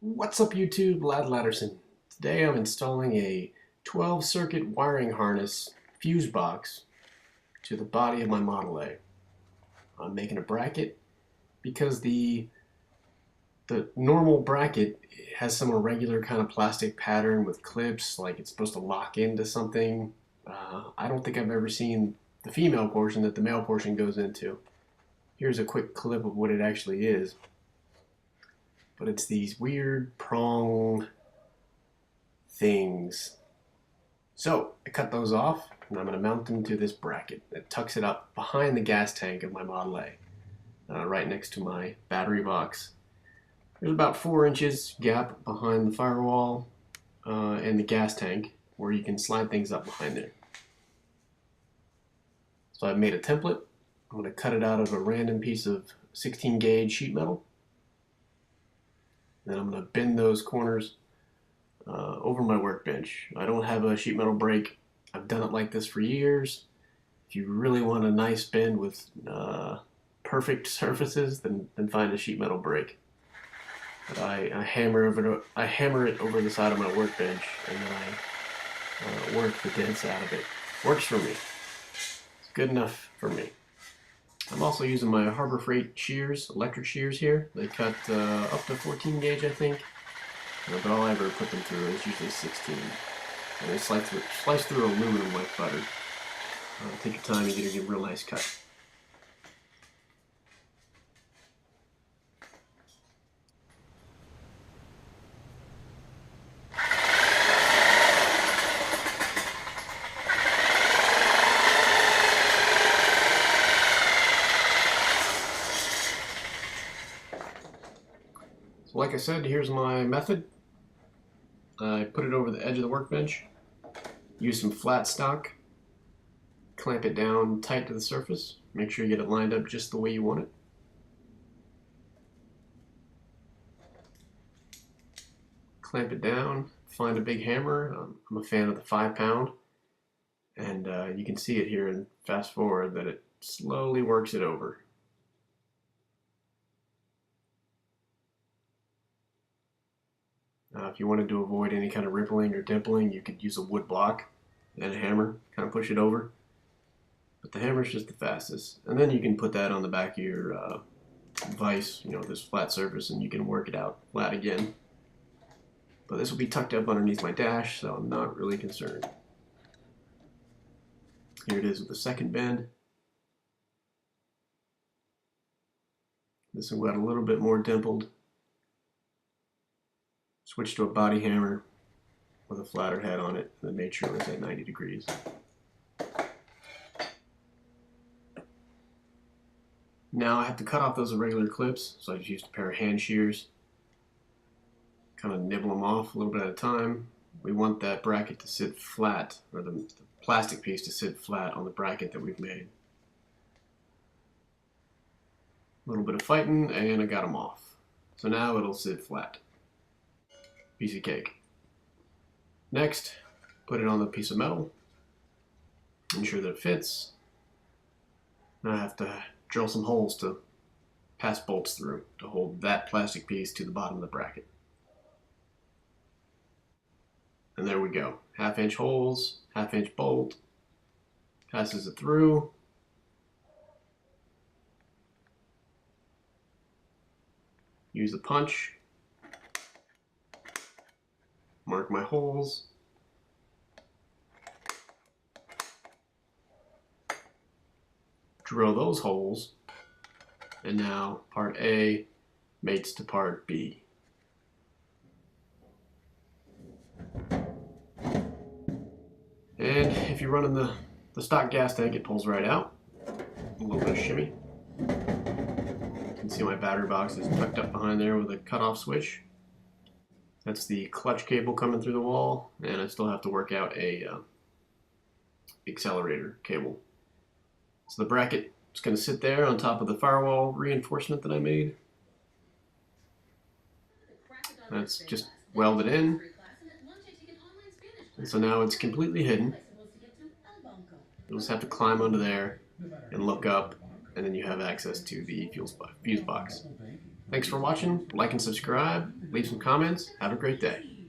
What's up YouTube, Lad Ladderson. Today I'm installing a 12 circuit wiring harness fuse box to the body of my Model A. I'm making a bracket because the normal bracket has some irregular kind of plastic pattern with clips, like it's supposed to lock into something. I don't think I've ever seen the female portion that the male portion goes into. Here's a quick clip of what it actually is. But it's these weird prong things. So I cut those off and I'm going to mount them to this bracket that tucks it up behind the gas tank of my Model A, right next to my battery box. There's about 4 inches gap behind the firewall and the gas tank where you can slide things up behind there. So I've made a template. I'm going to cut it out of a random piece of 16 gauge sheet metal. Then I'm going to bend those corners over my workbench. I don't have a sheet metal brake. I've done it like this for years. If you really want a nice bend with perfect surfaces, then find a sheet metal brake. But I hammer it over the side of my workbench, and then I work the dents out of it. Works for me. It's good enough for me. I'm also using my Harbor Freight shears, electric shears here. They cut up to 14 gauge, I think. But all I ever put them through is usually 16. And they slice through aluminum like butter. Take your time, you get a real nice cut. Like I said, here's my method. I put it over the edge of the workbench, use some flat stock, clamp it down tight to the surface, make sure you get it lined up just the way you want it. Clamp it down, find a big hammer. I'm a fan of the 5-pound, and you can see it here and fast forward that it slowly works it over. If you wanted to avoid any kind of rippling or dimpling, you could use a wood block and a hammer, kind of push it over. But the hammer's just the fastest. And then you can put that on the back of your vise, this flat surface, and you can work it out flat again. But this will be tucked up underneath my dash, so I'm not really concerned. Here it is with the second bend. This one got a little bit more dimpled. Switched to a body hammer with a flatter head on it, and then made sure it was at 90 degrees. Now I have to cut off those irregular clips, so I just used a pair of hand shears. Kind of nibble them off a little bit at a time. We want that bracket to sit flat, or the plastic piece to sit flat on the bracket that we've made. A little bit of fighting, and I got them off. So now it'll sit flat. Piece of cake. Next, put it on the piece of metal. Ensure that it fits. Now I have to drill some holes to pass bolts through to hold that plastic piece to the bottom of the bracket. And there we go. 1/2-inch holes, 1/2-inch bolt. Passes it through. Use the punch. Mark my holes. Drill those holes. And now part A mates to part B. And if you're running the stock gas tank, it pulls right out. A little bit of shimmy. You can see my battery box is tucked up behind there with a cutoff switch. That's the clutch cable coming through the wall, and I still have to work out a accelerator cable. So the bracket is going to sit there on top of the firewall reinforcement that I made. That's just welded in. And so now it's completely hidden. You'll just have to climb under there and look up, and then you have access to the fuse box. Thanks for watching, like and subscribe, leave some comments. Have a great day.